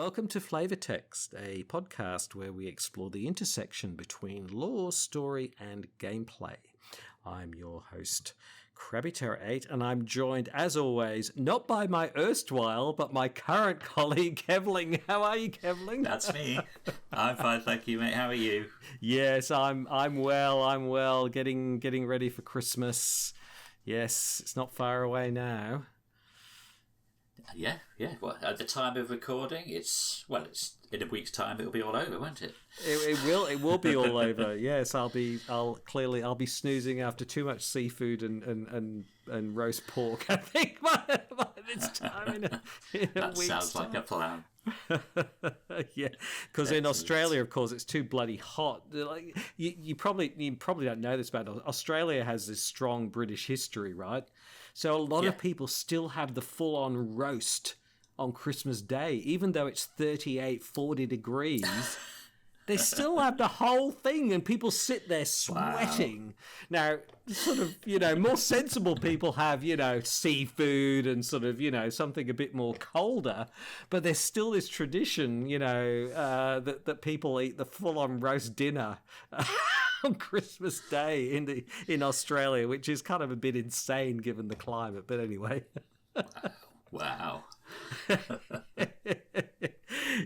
welcome to Flavor Text, a podcast where we explore the intersection between lore, story, and gameplay. I'm your host, Krabby Terror 8, and I'm joined, as always, not by my erstwhile, but my current colleague, Kevling. How are you, Kevling? That's me. I'm fine, thank you, mate. How are you? Yes, I'm well. Getting ready for Christmas. Yes, it's not far away now. Yeah. Well, at the time of recording, it's in a week's time. It'll be all over, won't it? It will be all over. Yes, I'll be snoozing after too much seafood and roast pork. I think by this time in a that week's sounds time. like a plan. Yeah, because in Australia, of course, it's too bloody hot. Like you probably don't know this, but Australia has this strong British history, right? So a lot of people still have the full-on roast on Christmas Day, even though it's 38, 40 degrees. They still have the whole thing, and people sit there sweating. Wow. Now, sort of, more sensible people have, seafood and sort of, something a bit more colder. But there's still this tradition, that people eat the full-on roast dinner on Christmas Day in Australia, which is kind of a bit insane given the climate. But anyway. Wow.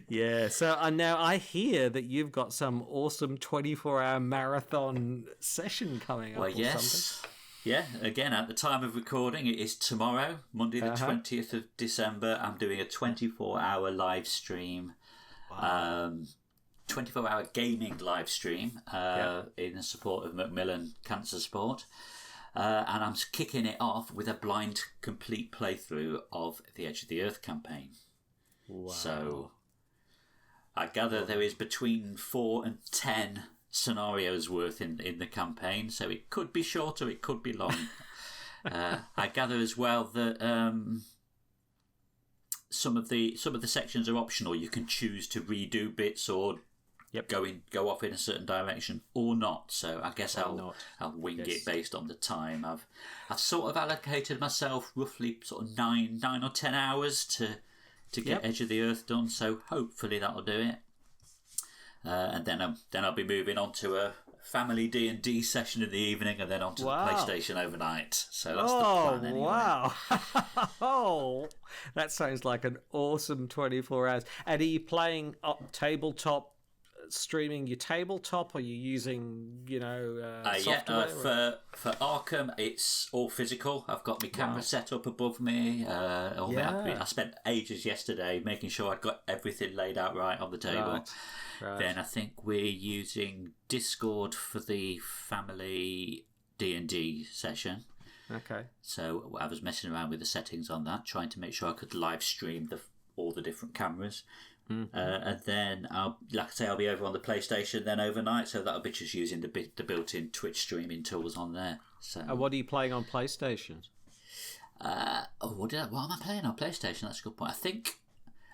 Yeah, so now I hear that you've got some awesome 24-hour marathon session coming up. Well, yes. Something. Yeah, again, at the time of recording, it is tomorrow, Monday the 20th of December. I'm doing a 24-hour live stream, 24-hour gaming live stream in support of Macmillan Cancer Sport. And I'm kicking it off with a blind, complete playthrough of the Edge of the Earth campaign. Wow. So I gather there is between 4 and 10 scenarios worth in the campaign, so it could be shorter, it could be long. I gather as well that some of the sections are optional. You can choose to redo bits or go off in a certain direction or not. So I guess I'll wing it based on the time. I've sort of allocated myself roughly sort of 9 or 10 hours to get Edge of the Earth done. So hopefully that'll do it. And then I'll be moving on to a family D&D session in the evening, and then onto the PlayStation overnight. So that's the plan anyway. Wow! Oh, that sounds like an awesome 24 hours. And are you playing up tabletop? Streaming your tabletop, or are you using software? For Arkham, it's all physical. I've got my camera set up above me. I spent ages yesterday making sure I'd got everything laid out right on the table. Right. Then I think we're using Discord for the family D&D session. Okay. So I was messing around with the settings on that, trying to make sure I could live stream all the different cameras. Mm-hmm. And then I'll be over on the PlayStation then overnight, so that'll be just using the built-in Twitch streaming tools on there. So, what are you playing on PlayStation? What am I playing on PlayStation? That's a good point. I think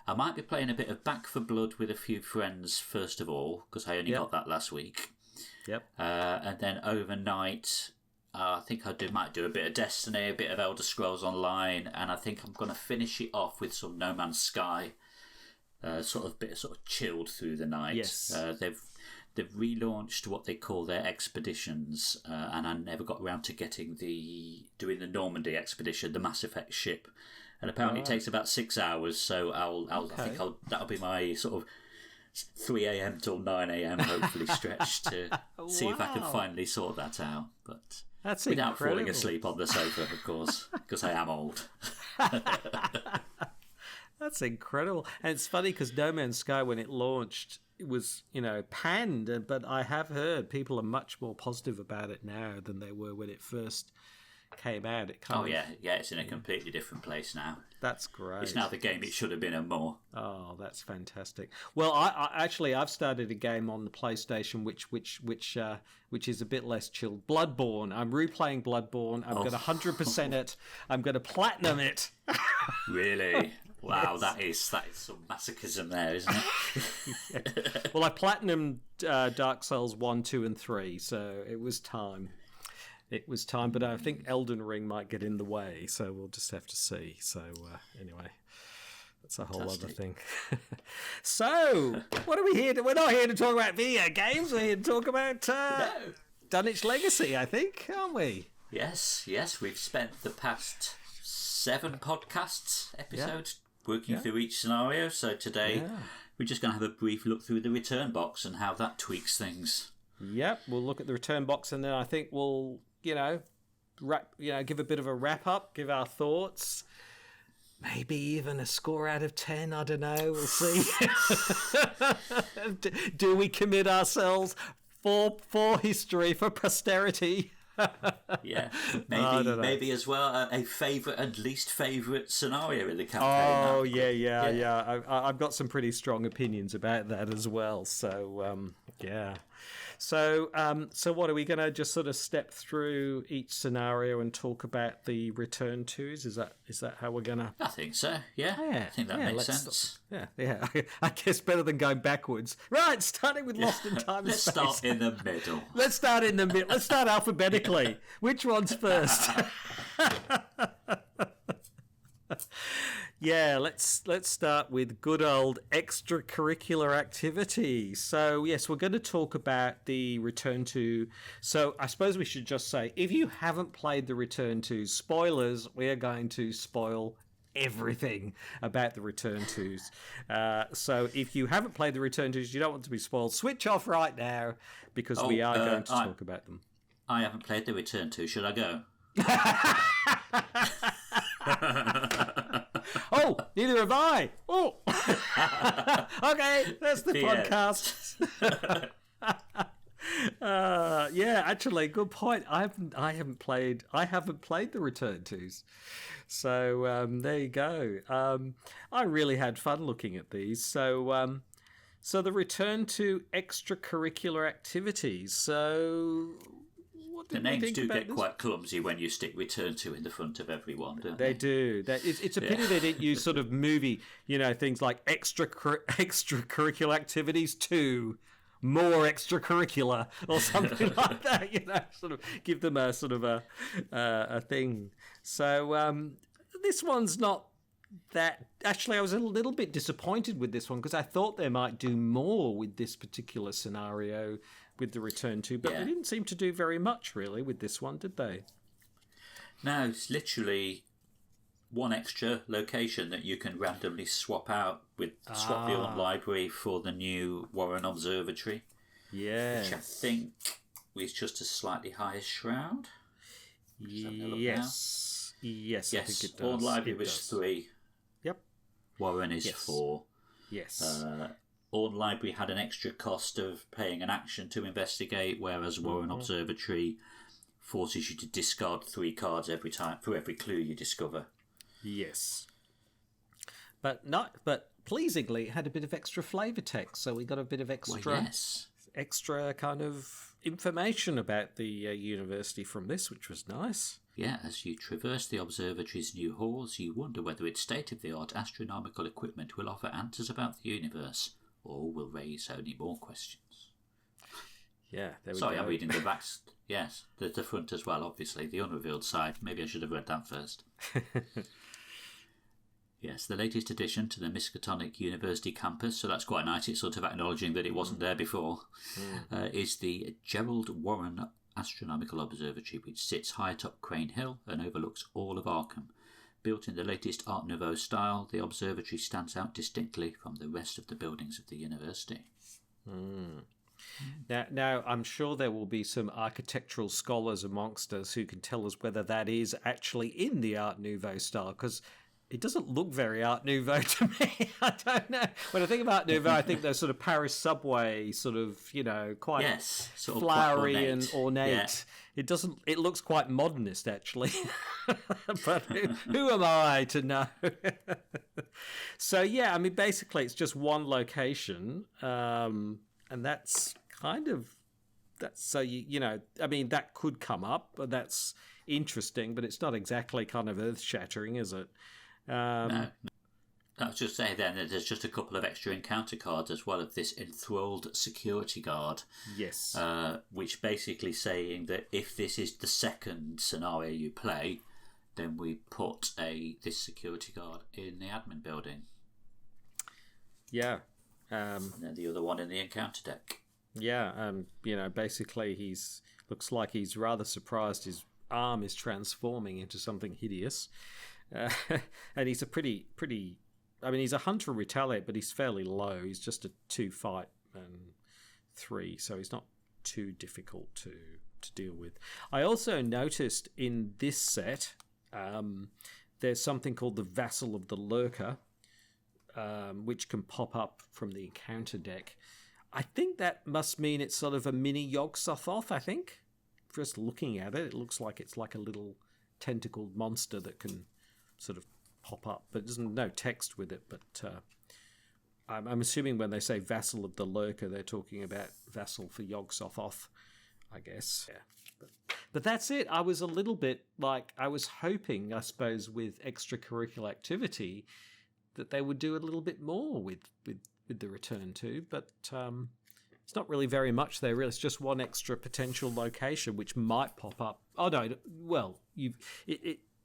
I might be playing a bit of Back 4 Blood with a few friends first of all, because I only got that last week. Yep. And then overnight, I think might do a bit of Destiny, a bit of Elder Scrolls Online, and I think I'm going to finish it off with some No Man's Sky. Sort of chilled through the night. Yes. They've relaunched what they call their expeditions, and I never got around to doing the Normandy expedition, the Mass Effect ship, and apparently it takes about 6 hours. So I think that'll be my sort of 3 a.m. till 9 a.m. hopefully stretch to see if I can finally sort that out. But that's without incredible. Falling asleep on the sofa, of course, because I am old. That's incredible. And it's funny because No Man's Sky, when it launched, it was, panned, but I have heard people are much more positive about it now than they were when it first came out. It's in a completely different place now. That's great. It's now the game it should have been and more. Oh, that's fantastic. Well, I've started a game on the PlayStation which is a bit less chilled. Bloodborne. I'm replaying Bloodborne. I'm going to 100% it. I'm going to platinum it. Really? Wow, yes. that is some masochism there, isn't it? Yeah. Well, I platinumed Dark Souls 1, 2, and 3, so it was time. But I think Elden Ring might get in the way, so we'll just have to see. So anyway, That's a whole other thing. So, what are we here to... We're not here to talk about video games. We're here to talk about Dunwich Legacy, I think, aren't we? Yes. We've spent the past 7 episodes working through each scenario. So today we're just going to have a brief look through the return box and how that tweaks things. Yep, we'll look at the return box, and then I think we'll, give a bit of a wrap up, give our thoughts. Maybe even a score out of 10, I don't know, we'll see. Do we commit ourselves for history, for posterity? Maybe as well a favourite and least favourite scenario in the campaign. Oh, yeah. I've got some pretty strong opinions about that as well, so, So what are we going to just sort of step through each scenario and talk about the return twos? Is that how we're going to? I think so. Yeah. I think that makes sense. Yeah. I guess better than going backwards. Right, starting with Lost in Time and Space. Let's start in the middle. Let's start in the middle. Let's start alphabetically. Which one's first? Yeah, let's start with good old extracurricular activity. So, yes, we're going to talk about the Return to... So, I suppose we should just say, if you haven't played the Return to, spoilers, we are going to spoil everything about the Return Tos. So, if you haven't played the Return Tos, you don't want to be spoiled, switch off right now, because we are going to talk about them. I haven't played the Return To. Should I go? Oh, neither have I. Oh, okay, that's the podcast. Actually, good point. I haven't played the Return Tos, so there you go. I really had fun looking at these. So the Return to extracurricular activities. So. The names do get quite clumsy when you stick Return To in the front of everyone, don't they? They do. It's a pity they didn't use sort of movie, things like extracurricular activities 2, more extracurricular, or something like that. Sort of give them a sort of a thing. So this one's not that. Actually, I was a little bit disappointed with this one because I thought they might do more with this particular scenario with the Return To, but they didn't seem to do very much really with this one, did they? No, it's literally one extra location that you can randomly swap out with swap the old library for the new Warren Observatory. Yeah. Which I think is just a slightly higher shroud. Yes, I think it does. Old library was 3. Yep. Warren is 4. Yes. Old Library had an extra cost of paying an action to investigate, whereas Warren Observatory forces you to discard 3 cards every time for every clue you discover. Yes. But pleasingly, it had a bit of extra flavour text, so we got a bit of extra kind of information about the university from this, which was nice. Yeah, as you traverse the observatory's new halls, you wonder whether its state-of-the-art astronomical equipment will offer answers about the universe, or will raise only more questions. Yeah, there we go. Sorry, I'm reading the back. Yes, the front as well, obviously. The unrevealed side. Maybe I should have read that first. Yes, the latest addition to the Miskatonic University campus, so that's quite nice. It's sort of acknowledging that it wasn't there before, is the Gerald Warren Astronomical Observatory, which sits high atop Crane Hill and overlooks all of Arkham. Built in the latest Art Nouveau style, the observatory stands out distinctly from the rest of the buildings of the university. Now, I'm sure there will be some architectural scholars amongst us who can tell us whether that is actually in the Art Nouveau style, because it doesn't look very Art Nouveau to me. I don't know. When I think of Art Nouveau, I think those sort of Paris subway, sort of, quite flowery quite and ornate. Yeah. It looks quite modernist, actually. But who am I to know? So, yeah, I mean, basically it's just one location. And that's kind of... So, I mean, that could come up, but that's interesting, but it's not exactly kind of earth-shattering, is it? No. I was just saying then that there's just a couple of extra encounter cards as well of this enthralled security guard. Yes. Which basically saying that if this is the second scenario you play, then we put this security guard in the admin building. Yeah. And then the other one in the encounter deck. Yeah, basically looks like he's rather surprised his arm is transforming into something hideous. And he's a pretty... I mean, he's a hunter retaliate, but he's fairly low. He's just a 2 fight and 3, so he's not too difficult to deal with. I also noticed in this set, there's something called the Vassal of the Lurker, which can pop up from the encounter deck. I think that must mean it's sort of a mini Yog-Sothoth, I think. Just looking at it, it looks like it's like a little tentacled monster that can sort of pop up, but there's no text with it. But I'm assuming when they say Vassal of the Lurker, they're talking about Vassal for Yog-Sothoth, I guess. Yeah. But that's it. I was a little bit like, I was hoping, I suppose, with extracurricular activity, that they would do a little bit more with the Return to, but it's not really very much there. Really, it's just one extra potential location which might pop up. Oh no, well,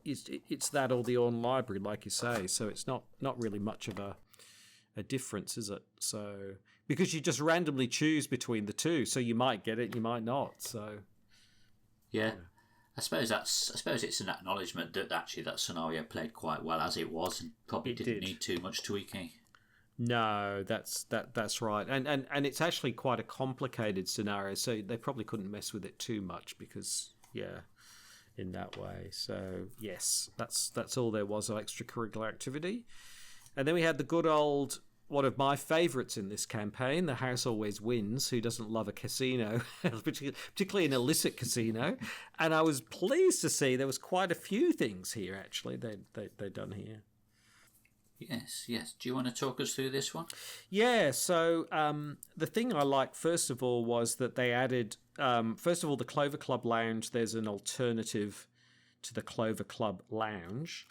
it's that or the Orne Library, like you say. So it's not really much of a difference, is it? So because you just randomly choose between the two, so you might get it, you might not. So yeah. I suppose it's an acknowledgement that actually that scenario played quite well as it was, and probably didn't need too much tweaking. No, that's right, and it's actually quite a complicated scenario, so they probably couldn't mess with it too much because in that way. So yes, that's all there was of extracurricular activity, and then we had the good old, one of my favourites in this campaign, the House Always Wins. Who doesn't love a casino, particularly an illicit casino? And I was pleased to see there was quite a few things here actually they'd done here. Yes. Do you want to talk us through this one? Yeah, so the thing I liked, first of all, was that they added, first of all, the Clover Club Lounge. There's an alternative to the Clover Club Lounge.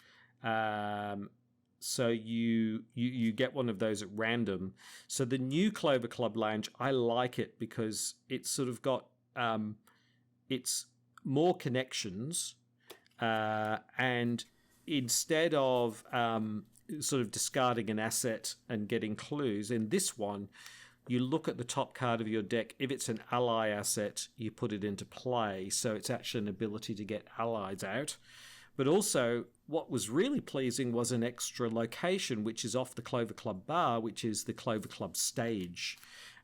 So you get one of those at random. So the new Clover Club Lounge, I like it because it's sort of got, it's more connections. And instead of... sort of discarding an asset and getting clues. In this one, you look at the top card of your deck. If it's an ally asset, you put it into play. So it's actually an ability to get allies out. But also, what was really pleasing was an extra location, which is off the Clover Club bar, which is the Clover Club stage.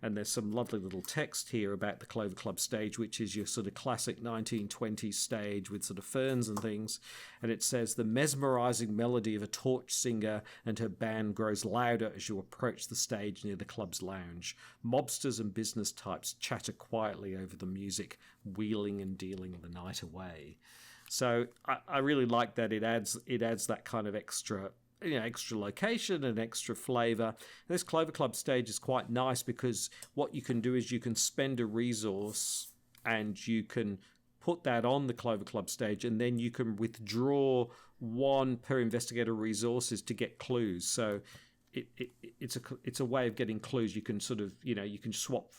And there's some lovely little text here about the Clover Club stage, which is your sort of classic 1920s stage with sort of ferns and things. And it says, the mesmerising melody of a torch singer and her band grows louder as you approach the stage near the club's lounge. Mobsters and business types chatter quietly over the music, wheeling and dealing the night away. So I really like that it adds that kind of extra location and extra flavour. This Clover Club stage is quite nice because what you can do is you can spend a resource and you can put that on the Clover Club stage, and then you can withdraw one per investigator resources to get clues. So it's a way of getting clues. You can sort of you can swap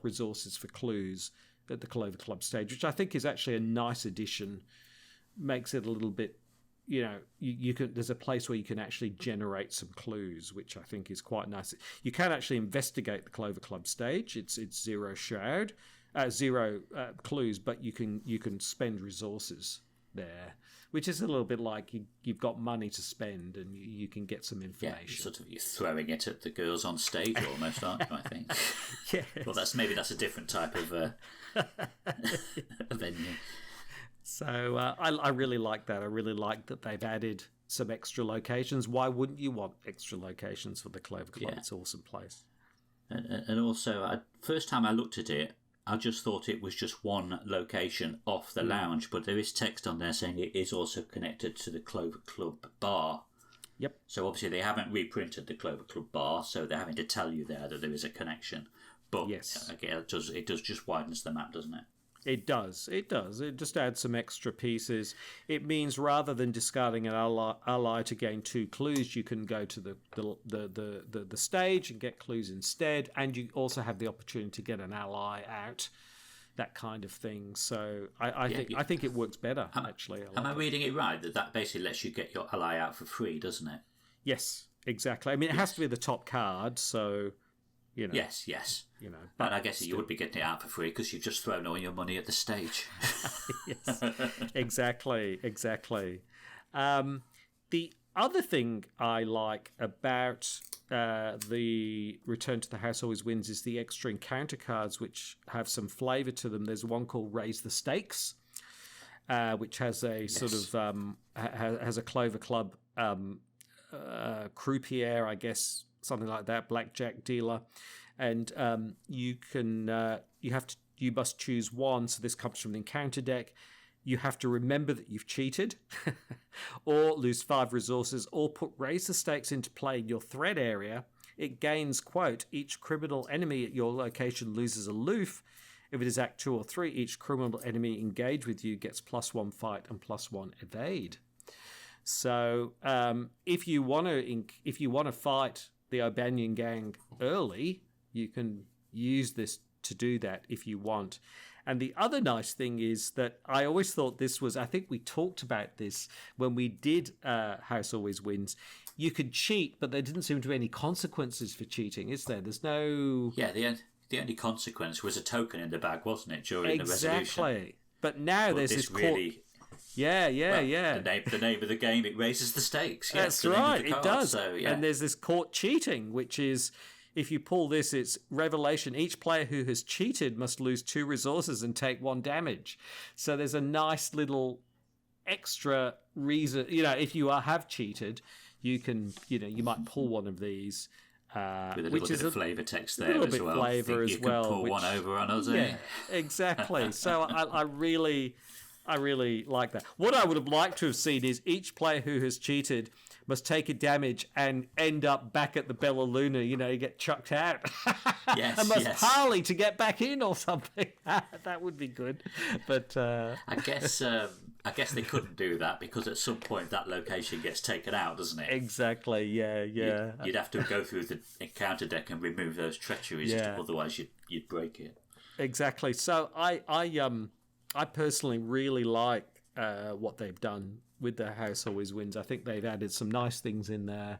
resources for clues at the Clover Club stage, which I think is actually a nice addition. Makes it a little bit. You can. There's a place where you can actually generate some clues, which I think is quite nice. You can actually investigate the Clover Club stage. It's zero clues, but you can spend resources there, which is a little bit like you've got money to spend and you can get some information. Yeah, you're throwing it at the girls on stage almost, aren't you? I think. Yes. Well, that's a different type of venue. So I really like that. I really like that they've added some extra locations. Why wouldn't you want extra locations for the Clover Club? Yeah. It's an awesome place. And also, first time I looked at it, I just thought it was just one location off the lounge, but there is text on there saying it is also connected to the Clover Club bar. Yep. So obviously they haven't reprinted the Clover Club bar, so they're having to tell you there that there is a connection. But yes, again, it does just widens the map, doesn't it? It does. It just adds some extra pieces. It means rather than discarding an ally to gain 2 clues, you can go to the stage and get clues instead, and you also have the opportunity to get an ally out, that kind of thing. So I think it works better actually. Am I reading it right that basically lets you get your ally out for free, doesn't it? Yes. exactly. I mean, it has to be the top card, so Yes. but and I guess you would be getting it out for free because you've just thrown all your money at the stage. Yes, exactly. The other thing I like about the Return to the House Always Wins is the extra encounter cards, which have some flavour to them. There's one called Raise the Stakes, which has a sort of has a Clover Club croupier, I guess, something like that, blackjack dealer, and you must choose one. So this comes from the encounter deck. You have to remember that you've cheated, or lose 5 resources, or raise the stakes into play in your threat area. It gains, quote, each criminal enemy at your location loses aloof. If it is Act 2 or 3, each criminal enemy engaged with you gets +1 fight and +1 evade. So if you want to fight the Albanian gang early, you can use this to do that if you want. And the other nice thing is that I always thought this was, I think we talked about this when we did House Always Wins. You could cheat, but there didn't seem to be any consequences for cheating, is there? There's no... Yeah, the only consequence was a token in the bag, wasn't it, during the resolution? Exactly. But now there's this really... Yeah. The name of the game, it raises the stakes. That's right, it does. So, yeah. And there's this court cheating, which is... If you pull this, it's revelation. Each player who has cheated must lose 2 resources and take 1 damage. So there's a nice little extra reason. If you have cheated, you can, you might pull one of these. With a little bit of flavour text there as well. A little bit flavour as well. You can pull one over on us, Yeah, exactly. So I really like that. What I would have liked to have seen is each player who has cheated must take a damage and end up back at the Bella Luna. You get chucked out. Yes, and must parley to get back in or something. That would be good. But I guess they couldn't do that because at some point that location gets taken out, doesn't it? Exactly. Yeah. You'd have to go through the encounter deck and remove those treacheries. Otherwise, you'd break it. Exactly. So I personally really like what they've done with the House Always Wins. I think they've added some nice things in there.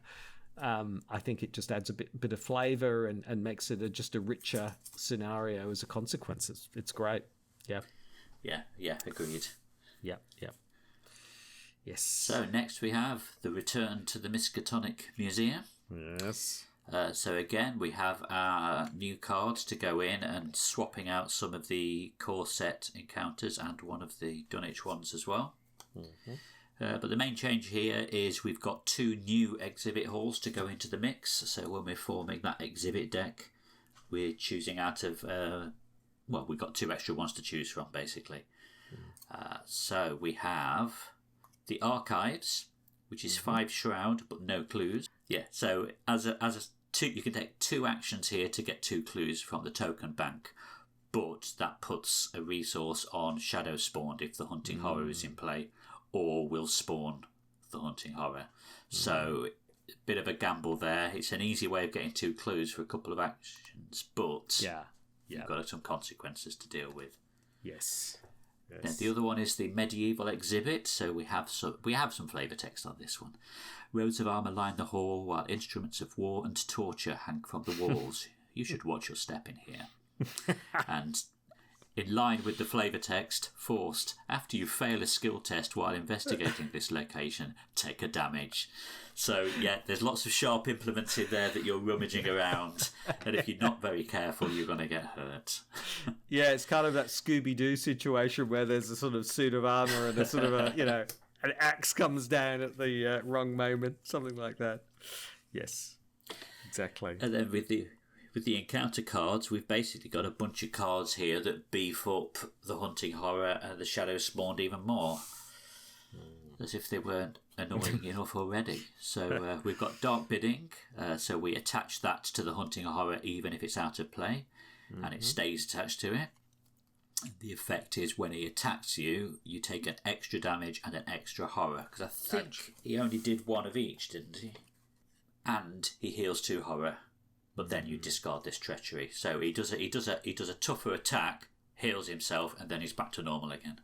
I think it just adds a bit of flavour and makes it just a richer scenario as a consequence. It's great. Yeah. Yeah, agreed. Yeah. Yes. So next we have the Return to the Miskatonic Museum. Yes. So again, we have our new cards to go in and swapping out some of the core set encounters and one of the Dunwich ones as well. Mm-hmm. But the main change here is we've got 2 new exhibit halls to go into the mix. So when we're forming that exhibit deck, we're choosing out of... we've got 2 extra ones to choose from, basically. So we have the Archives, which is 5 Shroud, but no clues. Yeah, so you can take 2 actions here to get 2 clues from the token bank, but that puts a resource on Shadow Spawned if the Hunting Horror is in play, or will spawn the Hunting Horror. So a bit of a gamble there. It's an easy way of getting 2 clues for a couple of actions, but you've got some consequences to deal with. Yes. Now, the other one is the medieval exhibit. So we have some flavour text on this one. Rows of armour line the hall, while instruments of war and torture hang from the walls. You should watch your step in here. And in line with the flavour text, forced, after you fail a skill test while investigating this location, take a damage. So, there's lots of sharp implements in there that you're rummaging around, and if you're not very careful, you're going to get hurt. Yeah, it's kind of that Scooby-Doo situation where there's a sort of suit of armour and a sort of an axe comes down at the wrong moment, something like that. Yes, exactly. And then with the encounter cards, we've basically got a bunch of cards here that beef up the Hunting Horror and the Shadow Spawned even more. As if they weren't annoying enough already. So we've got Dark Bidding, so we attach that to the Hunting Horror even if it's out of play, and it stays attached to it. The effect is when he attacks you, you take an extra damage and an extra horror, because I think he only did 1 of each, didn't he? And he heals 2 horror. But then you discard this treachery. So he does a tougher attack, heals himself, and then he's back to normal again.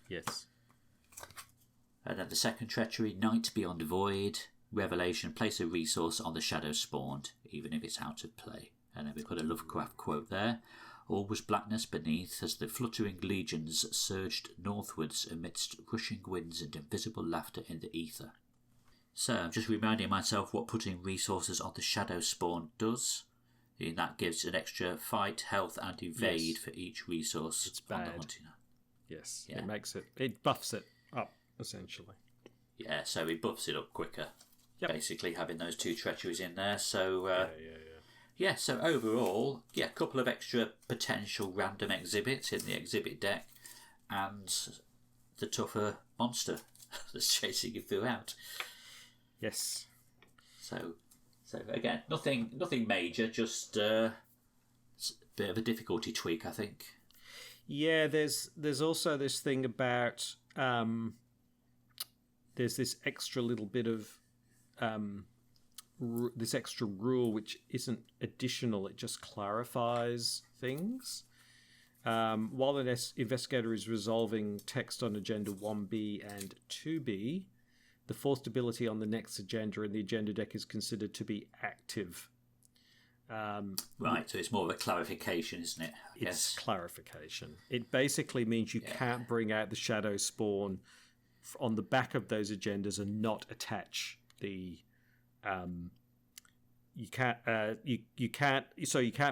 Yes. And then the second treachery, Night Beyond Void. revelation, place a resource on the shadow spawned, even if it's out of play. And then we put a Lovecraft quote there. All was blackness beneath as the fluttering legions surged northwards amidst rushing winds and invisible laughter in the ether. So I'm just reminding myself what putting resources on the shadow spawn does. And that gives an extra fight, health and evade for each resource it's on bad. the hunting. Yes, yeah. It buffs it up, essentially. Yeah, so it buffs it up quicker. Yep. Basically having those two treacheries in there. So Yeah, so overall, a couple of extra potential random exhibits in the exhibit deck and the tougher monster that's chasing you throughout. Yes. So again, nothing major, just a bit of a difficulty tweak, I think. Yeah, there's also this thing about there's this extra little bit of this extra rule which isn't additional, it just clarifies things. While an investigator is resolving text on Agenda 1B and 2B, the forced ability on the next agenda in the agenda deck is considered to be active. Right, so it's more of a clarification, isn't it? It's clarification. It basically means you can't bring out the shadow spawn on the back of those agendas and not attach the you can't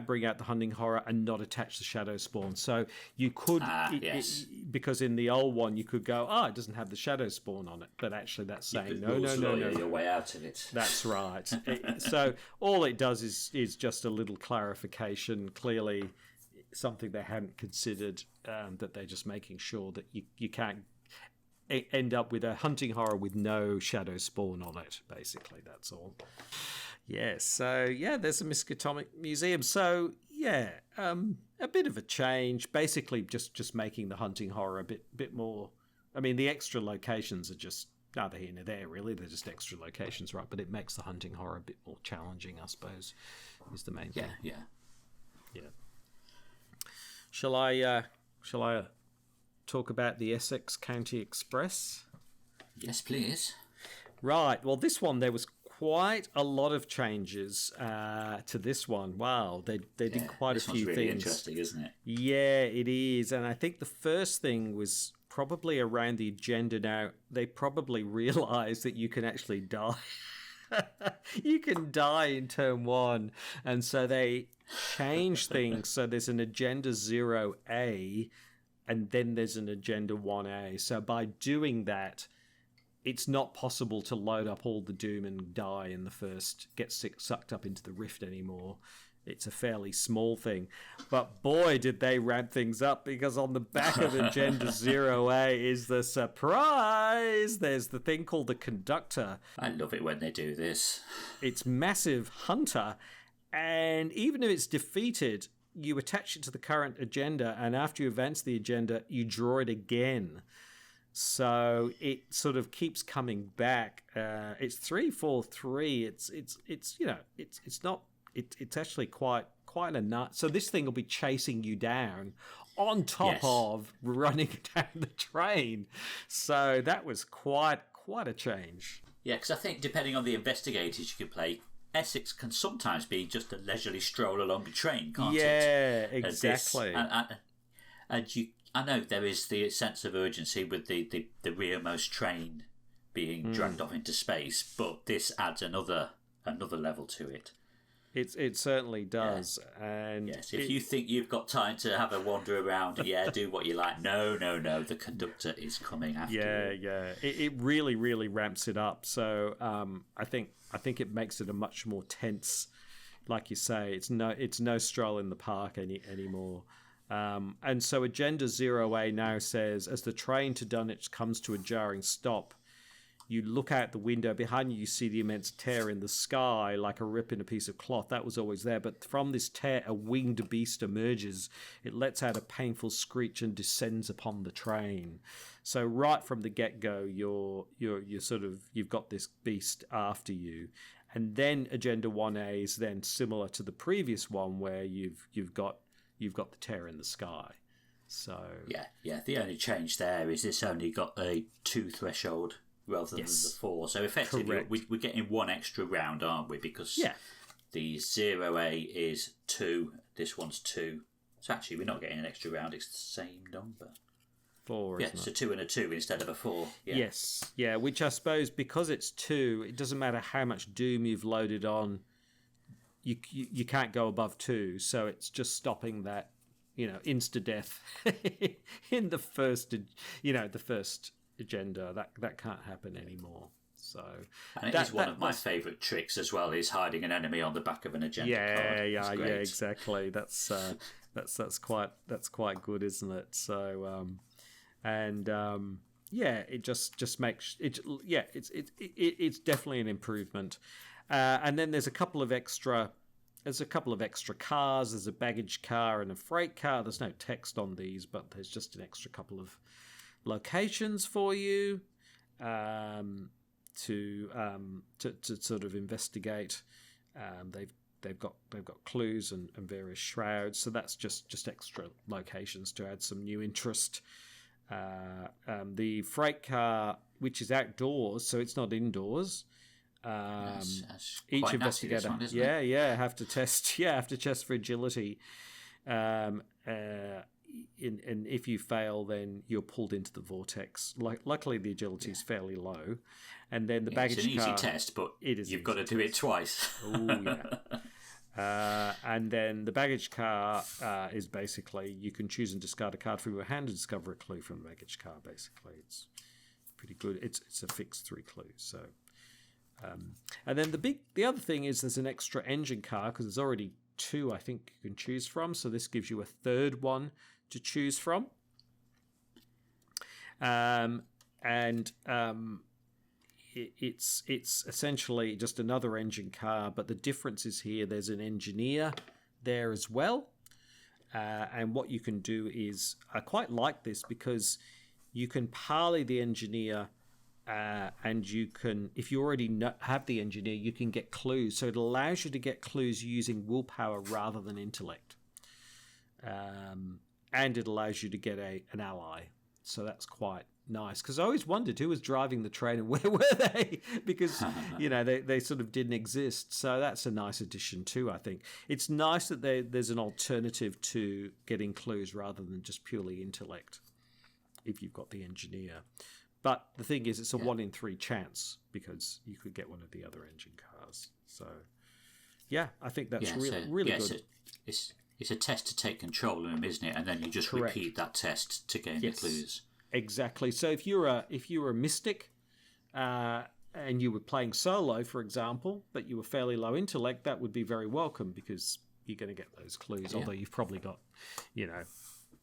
bring out the hunting horror and not attach the shadow spawn. So you could because in the old one you could go, it doesn't have the shadow spawn on it, but actually that's saying no, your way out of it. That's right. So all it does is just a little clarification. Clearly something they hadn't considered, that they're just making sure that you can't end up with a hunting horror with no shadow spawn on it. Basically, that's all. Yeah, so there's a Miskatonic Museum. So a bit of a change. Basically, just making the hunting horror a bit more. I mean, the extra locations are just neither here nor there, really. They're just extra locations, right? But it makes the hunting horror a bit more challenging, I suppose, is the main thing. Yeah. Shall I talk about the Essex County Express? Yes, please. Right. Well, this one there was quite a lot of changes to this one. Wow, they did quite a few really things. Interesting, isn't it? Yeah, it is. And I think the first thing was probably around the agenda. Now they probably realised that you can actually die. You can die in turn one, and so they changed things. So there's an agenda 0A, and then there's an agenda 1A. So by doing that, it's not possible to load up all the doom and die in the first, get sucked up into the rift anymore. It's a fairly small thing. But boy, did they ramp things up, because on the back of Agenda 0A is the surprise. There's the thing called the Conductor. I love it when they do this. It's Massive Hunter, and even if it's defeated, you attach it to the current agenda, and after you advance the agenda, you draw it again. So it sort of keeps coming back. It's 3/4/3. It's not. It's actually quite a nut. So this thing will be chasing you down on top of running down the train. So that was quite a change. Yeah, because I think depending on the investigators you can play, Essex can sometimes be just a leisurely stroll along a train, can't it? Yeah, exactly. I know there is the sense of urgency with the rearmost train being dragged off into space, but this adds another level to it. It certainly does. Yeah. And yes, if you think you've got time to have a wander around, do what you like. No, the Conductor is coming after you. Yeah. It really, really ramps it up. So I think it makes it a much more tense, like you say. It's no stroll in the park anymore. And so Agenda 0A now says, as the train to Dunwich comes to a jarring stop, you look out the window. Behind you see the immense tear in the sky, like a rip in a piece of cloth. That was always there. But from this tear, a winged beast emerges. It lets out a painful screech and descends upon the train. So right from the get-go, you've got this beast after you. And then Agenda 1A is then similar to the previous one, where you've got the tear in the sky. So yeah. The only change there is it's only got a 2 threshold rather than the 4. So effectively, we're getting one extra round, aren't we? Because the 0A is 2, this one's 2. So actually, we're not getting an extra round, it's the same number. 4, yeah, so 2 and a 2 instead of a 4. Yeah. Yes, yeah, which I suppose, because it's 2, it doesn't matter how much Doom you've loaded on, you can't go above 2, so it's just stopping that, insta-death in the first, the first agenda. That can't happen anymore. So, and it is one of my favourite tricks as well, is hiding an enemy on the back of an agenda card. Yeah, exactly. That's quite good, isn't it? So, it just makes it. Yeah, it's definitely an improvement. And then there's a couple of extra cars. There's a baggage car and a freight car. There's no text on these, but there's just an extra couple of locations for you to sort of investigate. They've got clues and various shrouds, so that's just extra locations to add some new interest. The freight car, which is outdoors, so it's not indoors. That's each investigator, one, have to test for agility. And if you fail, then you're pulled into the vortex. Luckily, the agility is fairly low, and then the baggage car. It's an easy test, but you've got to do it twice. Oh yeah. And then the baggage car is basically, you can choose and discard a card from your hand to discover a clue from the baggage car. Basically, it's pretty good. It's a fixed 3 clues. So, and then the other thing is there's an extra engine car, because there's already 2 I think you can choose from. So this gives you a third one to choose from. It's essentially just another engine car, but the difference is here there's an engineer there as well. And what you can do is, I quite like this, because you can parley the engineer, and you can, if you already have the engineer, you can get clues. So it allows you to get clues using willpower rather than intellect. And it allows you to get an ally. So that's quite nice, because I always wondered who was driving the train and where were they, because they sort of didn't exist. So that's a nice addition too. I think it's nice that there's an alternative to getting clues rather than just purely intellect if you've got the engineer. But the thing is, it's a 1 in 3 chance, because you could get one of the other engine cars. So yeah, I think that's really good. It's a test to take control of them, isn't it? And then you just repeat that test to gain the clues. Exactly. So if you're a mystic, and you were playing solo, for example, but you were fairly low intellect, that would be very welcome, because you're going to get those clues. Yeah. Although you've probably got,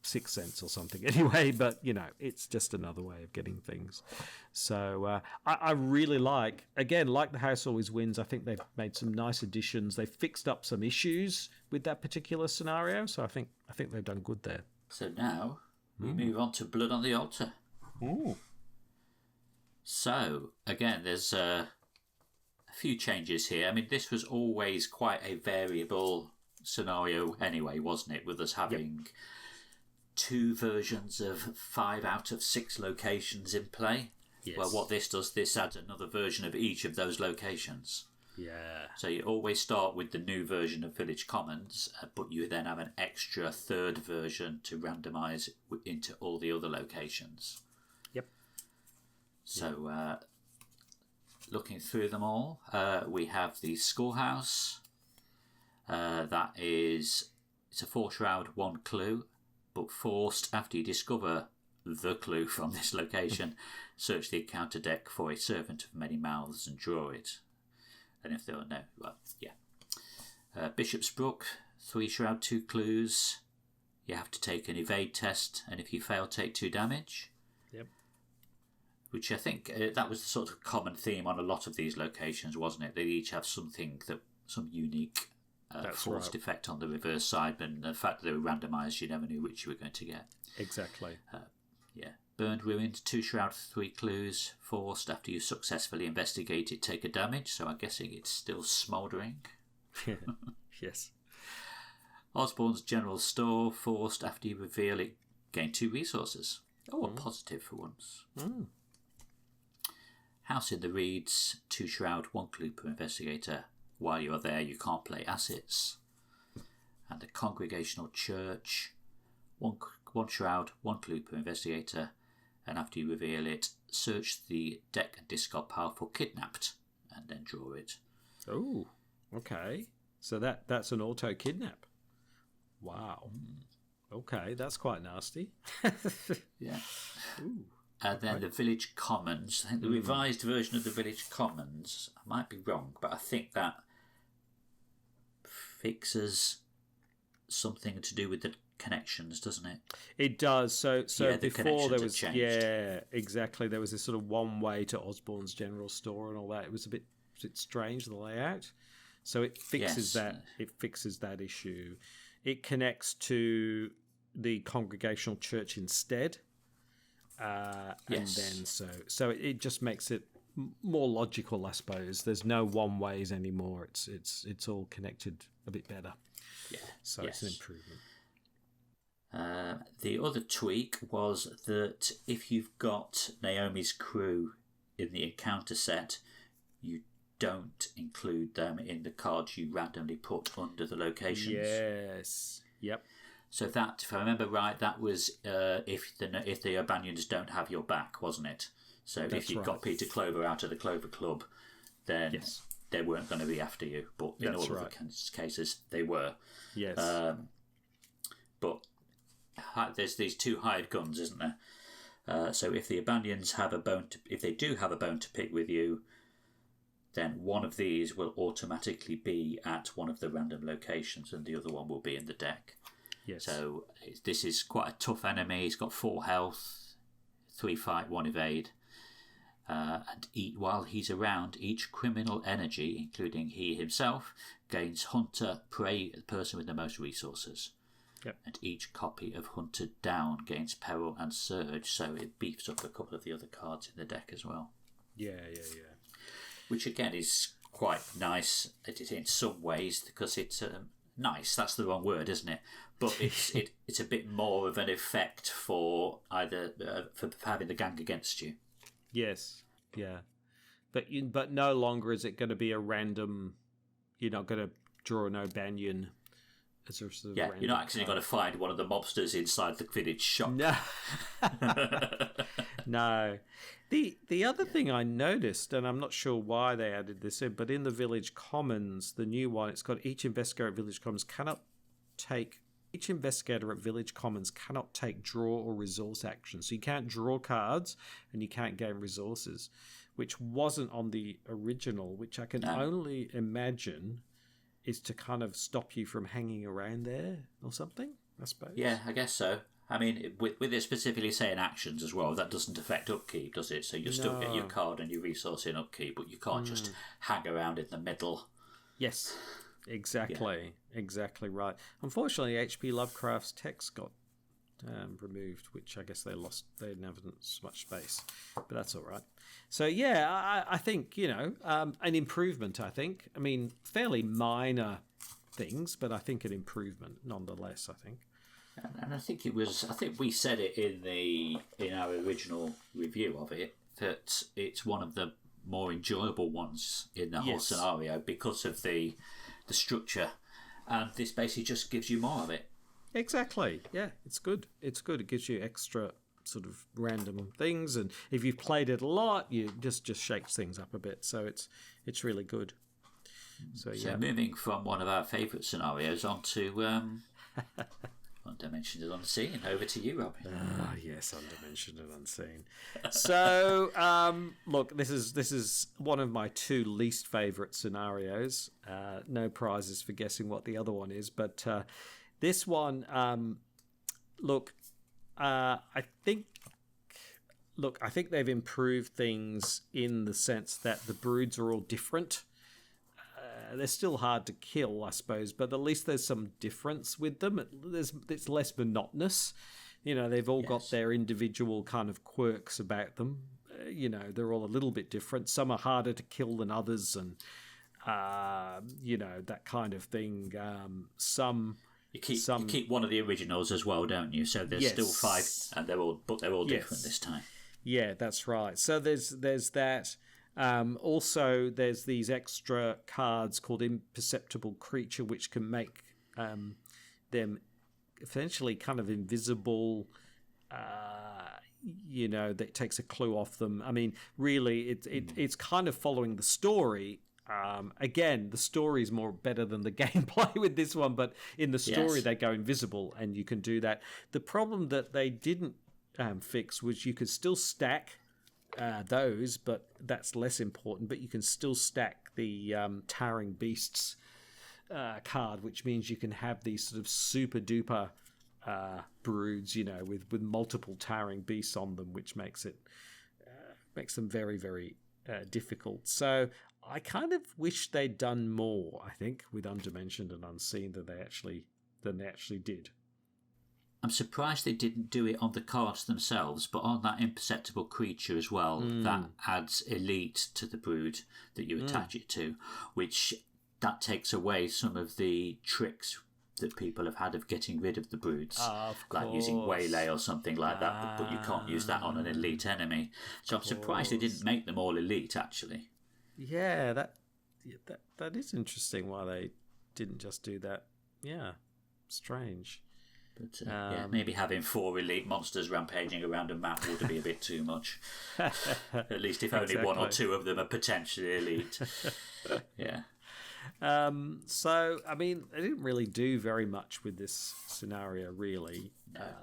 6th sense or something anyway. But it's just another way of getting things. So I really like the House Always Wins. I think they've made some nice additions. They've fixed up some issues with that particular scenario. So I think they've done good there. So now we move on to Blood on the Altar. Ooh. So, again, there's a few changes here. I mean, this was always quite a variable scenario anyway, wasn't it? With us having 2 versions of 5 out of 6 locations in play. Yes. Well, what this does, this adds another version of each of those locations. Yeah. So you always start with the new version of Village Commons, but you then have an extra 3rd version to randomise into all the other locations. Yep. So looking through them all, we have the Schoolhouse. It's a 4 shroud, 1 clue, but forced after you discover the clue from this location. Search the encounter deck for a servant of many mouths and draw it. And if there are Bishop's Brook, 3 shroud, 2 clues. You have to take an evade test, and if you fail, take 2 damage. Yep. Which I think that was the sort of common theme on a lot of these locations, wasn't it? They each have some unique forced effect on the reverse side, and the fact that they were randomised, you never knew which you were going to get. Exactly. Burned Ruins, 2 shroud, 3 clues. Forced after you successfully investigate it, take a damage. So I'm guessing it's still smouldering. Yes. Osborne's General Store, forced after you reveal it, gain 2 resources. Oh, a positive for once. House in the Reeds, 2 Shroud, 1 clue per investigator. While you are there, you can't play assets. And the Congregational Church, 1 Shroud, 1 clue per investigator. And after you reveal it, search the deck and discard Powerful Kidnapped, and then draw it. Oh, okay. So that's an auto kidnap. Wow. Okay, that's quite nasty. Yeah. Ooh. And then the Village Commons. I think the revised version of the Village Commons, I might be wrong, but I think that fixes something to do with the connections, doesn't it? It does. So yeah, before there was changed. Yeah, exactly. There was this sort of one way to Osborne's general store and all that. It was a bit strange, the layout. So it fixes that. It fixes that issue. It connects to the Congregational Church instead. And then so it just makes it more logical, I suppose. There's no one ways anymore. It's all connected a bit better. Yeah. So it's an improvement. The other tweak was that if you've got Naomi's crew in the encounter set, you don't include them in the cards you randomly put under the locations. Yes. Yep. So that, if I remember right, that was if the Urbanians don't have your back, wasn't it? So if you got Peter Clover out of the Clover Club, then they weren't going to be after you. But in all of the cases, they were. Yes. But there's these 2 hired guns, isn't there? So if the Urbanians have if they do have a bone to pick with you, then one of these will automatically be at one of the random locations, and the other one will be in the deck. Yes. So this is quite a tough enemy. He's got 4 health, 3 fight, 1 evade. And while he's around, each criminal energy, including he himself, gains Hunter, Prey, the person with the most resources. Yep. And each copy of Hunter Down gains Peril and Surge, so it beefs up a couple of the other cards in the deck as well. Yeah. Which again is quite nice in some ways, because it's nice. That's the wrong word, isn't it? But it's a bit more of an effect for either for having the gang against you. Yes, yeah, but no longer is it going to be a random. You're not going to draw an O'Banion as a sort of you're not actually going to find one of the mobsters inside the village shop. No, no. The other thing I noticed, and I'm not sure why they added this in, but in the Village Commons, the new one, it's got each investigator at Village Commons cannot take draw or resource actions. So you can't draw cards and you can't gain resources, which wasn't on the original, which I can only imagine is to kind of stop you from hanging around there or something, I suppose. Yeah, I guess so. I mean, with it specifically saying actions as well, that doesn't affect upkeep, does it? So you'll still get your card and your resource in upkeep, but you can't just hang around in the middle. Yes, exactly. Yeah. Exactly right. Unfortunately, H.P. Lovecraft's text got removed, which I guess they lost. They didn't have as much space, but that's all right. So, yeah, I think, an improvement, I think. I mean, fairly minor things, but I think an improvement nonetheless, I think. And I think we said it in our original review of it, that it's one of the more enjoyable ones in the whole scenario because of the structure, and this basically just gives you more of it. Exactly. Yeah, it's good. It's good. It gives you extra sort of random things, and if you've played it a lot, you just shakes things up a bit. So it's really good. So moving from one of our favourite scenarios onto Undimensioned and Unseen. Over to you, Robin. Yes, Undimensioned and Unseen. So, look, this is one of my 2 least favourite scenarios. No prizes for guessing what the other one is, but this one, I think they've improved things in the sense that the broods are all different. They're still hard to kill, I suppose, but at least there's some difference with them. It's less monotonous. They've all got their individual kind of quirks about them. They're all a little bit different. Some are harder to kill than others, and that kind of thing. You keep one of the originals as well, don't you? So there's still 5, and they're all different this time. Yeah, that's right. So there's that. Also, there's these extra cards called Imperceptible Creature, which can make them essentially kind of invisible. That takes a clue off them. I mean, really, it's kind of following the story. Again, the story is more better than the gameplay with this one, but in the story they go invisible, and you can do that. The problem that they didn't fix was you could still stack those, but that's less important. But you can still stack the Towering Beasts card, which means you can have these sort of super duper broods, with multiple Towering Beasts on them, which makes them very, very difficult. So I kind of wish they'd done more, I think, with Undimensioned and Unseen than they actually did. I'm surprised they didn't do it on the cards themselves, but on that Imperceptible Creature as well. That adds Elite to the brood that you attach it to, which that takes away some of the tricks that people have had of getting rid of the broods, like using Waylay or something like that, but you can't use that on an elite enemy. So I'm surprised they didn't make them all elite, actually. Yeah, that is interesting why they didn't just do that. Yeah, strange. But maybe having 4 elite monsters rampaging around a map would be a bit too much. At least if only 1 or 2 of them are potentially elite. Yeah. So, I mean, they didn't really do very much with this scenario, really.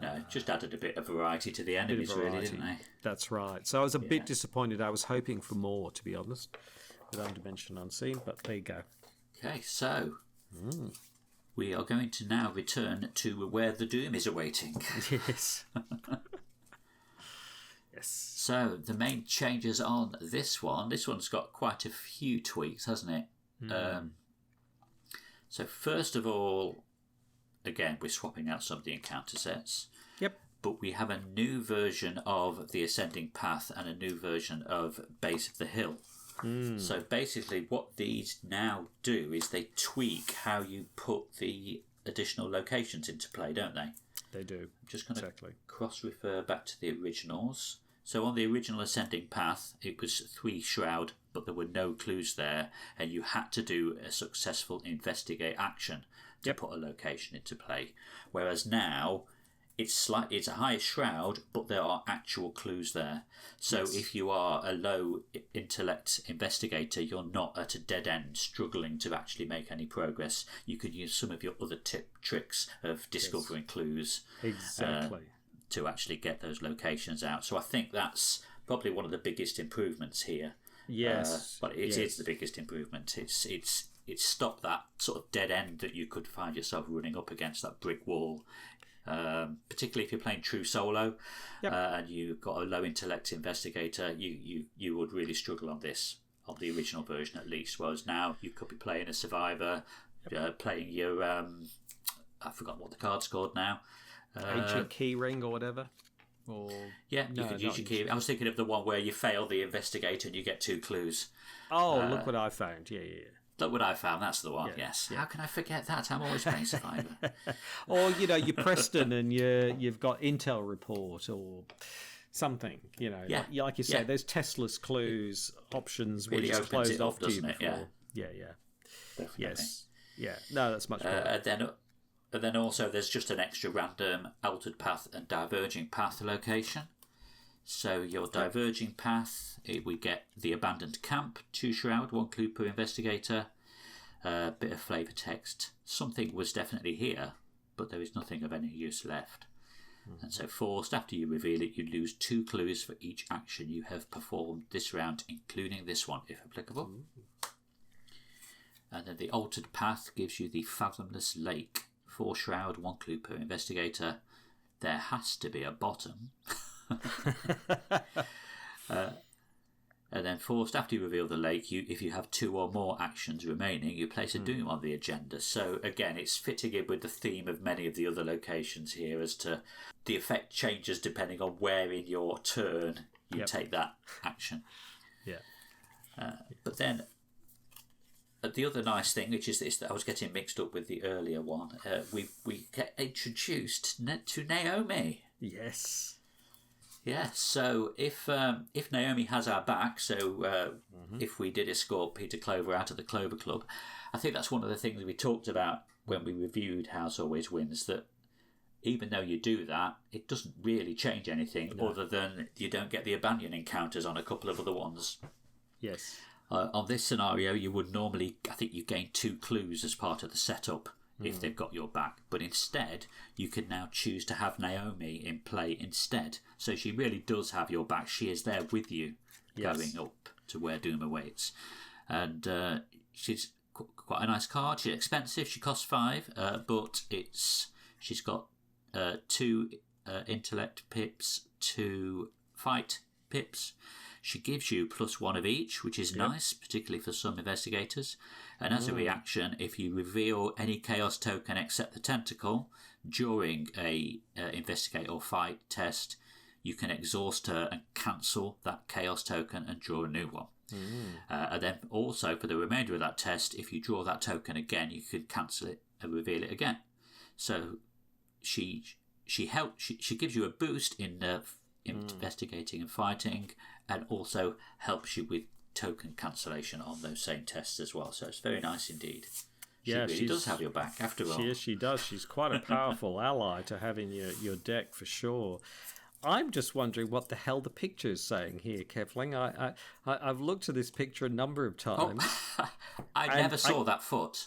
No, just added a bit of variety to the enemies, really, didn't they? That's right. So I was a bit disappointed. I was hoping for more, to be honest, with Undimensioned Unseen, but there you go. Okay, so we are going to now return to where the doom is awaiting. Yes. Yes. So the main changes on this one's got quite a few tweaks, hasn't it? So first of all, again, we're swapping out some of the encounter sets. Yep. But we have a new version of the Ascending Path and a new version of Base of the Hill. So basically what these now do is they tweak how you put the additional locations into play, don't they? They do. I'm just going to cross-refer back to the originals. So on the original Ascending Path, it was 3 Shroud, but there were no clues there, and you had to do a successful investigate action to put a location into play. Whereas now, it's a higher Shroud, but there are actual clues there. So if you are a low intellect investigator, you're not at a dead end struggling to actually make any progress. You can use some of your other tricks of discovering clues. Exactly. To actually get those locations out. So I think that's probably one of the biggest improvements here. Yes. But it is the biggest improvement. It's stopped that sort of dead end that you could find yourself running up against, that brick wall. Particularly if you're playing true solo and you've got a low intellect investigator, you would really struggle on this, on the original version at least. Whereas now you could be playing a survivor, playing your I've forgotten what the card's called now. Ancient Key Ring or whatever. You could use your key. I was thinking of the one where you fail the investigator and you get 2 clues. Look what I found. Yeah. Look what I found. That's the one. Yes. How can I forget that? I'm always playing Survivor. Or you Preston and you've got Intel Report or something. Like you said, there's Tesla's clues options really which is closed off to you it? before. Yeah. Definitely. Yes. Yeah. No, that's much better. And then also there's just an extra random altered path and diverging path location. So your diverging path, we get the abandoned camp, 2 Shroud, 1 clue per investigator, a bit of flavour text. Something was definitely here, but there is nothing of any use left. And so forced, after you reveal it, you lose 2 clues for each action you have performed this round, including this one, if applicable. And then the altered path gives you the Fathomless Lake. 4 Shroud, 1 clue per investigator. There has to be a bottom. And then forced, after you reveal the lake, if you have 2 or more actions remaining, you place a doom on the agenda. So again, it's fitting in with the theme of many of the other locations here as to the effect changes depending on where in your turn you take that action. But then the other nice thing, which is this, that I was getting mixed up with the earlier one, we get introduced to Naomi. Yes. Yeah, so if Naomi has our back, so if we did escort Peter Clover out of the Clover Club, I think that's one of the things we talked about when we reviewed House Always Wins, that even though you do that, it doesn't really change anything other than you don't get the Abanion encounters on a couple of other ones. Yes. On this scenario, you would normally, I think you gain 2 clues as part of the setup if they've got your back. But instead, you can now choose to have Naomi in play instead. So she really does have your back. She is there with you going up to where Doom awaits. And she's quite a nice card. She's expensive. She costs 5, but she's got 2 intellect pips, 2 fight pips. She gives you +1 of each, which is nice, particularly for some investigators. And as a reaction, if you reveal any chaos token except the tentacle during a investigate or fight test, you can exhaust her and cancel that chaos token and draw a new one. And then also for the remainder of that test, if you draw that token again, you can cancel it and reveal it again. So she gives you a boost in investigating and fighting, and also helps you with token cancellation on those same tests as well. So it's very nice indeed. She really does have your back after all. Yes, she does. She's quite a powerful ally to have in your deck for sure. I'm just wondering what the hell the picture is saying here, Kevling. I've looked at this picture a number of times. I never saw that foot.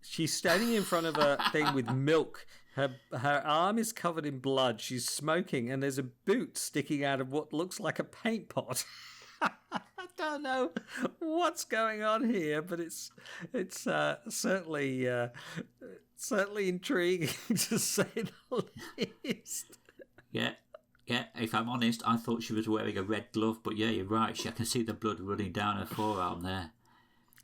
She's standing in front of a thing with milk. Her arm is covered in blood. She's smoking, and there's a boot sticking out of what looks like a paint pot. I don't know what's going on here, but it's certainly intriguing to say the least. Yeah. If I'm honest, I thought she was wearing a red glove, but yeah, you're right. I can see the blood running down her forearm there.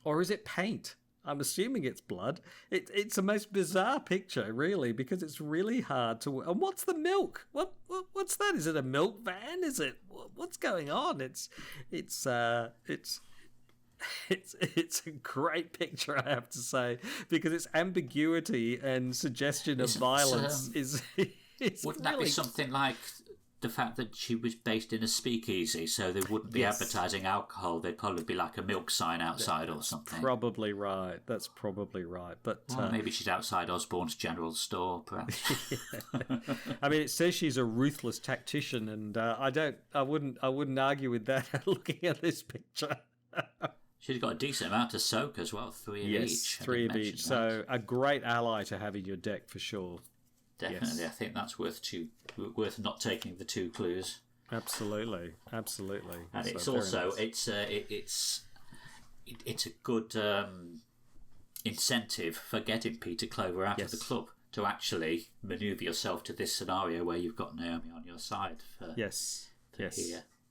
Or is it paint? I'm assuming it's blood. It's the most bizarre picture, really, because it's really hard to. And what's the milk? What's that? Is it a milk van? Is it what's going on? It's a great picture, I have to say, because its ambiguity and suggestion of violence is. Wouldn't that be something like the fact that she was based in a speakeasy, so they wouldn't be advertising alcohol? They'd probably be like a milk sign outside or something. Probably right. That's probably right. But maybe she's outside Osborne's general store, perhaps. I mean, it says she's a ruthless tactician, and I wouldn't argue with that looking at this picture. She's got a decent amount to soak as well, 3 of each. Yes, 3 of each. So a great ally to have in your deck for sure. Definitely, yes. I think that's worth not taking the 2 clues. Absolutely. And it's also nice. it's a good incentive for getting Peter Clover out of the club to actually manoeuvre yourself to this scenario where you've got Naomi on your side. Here.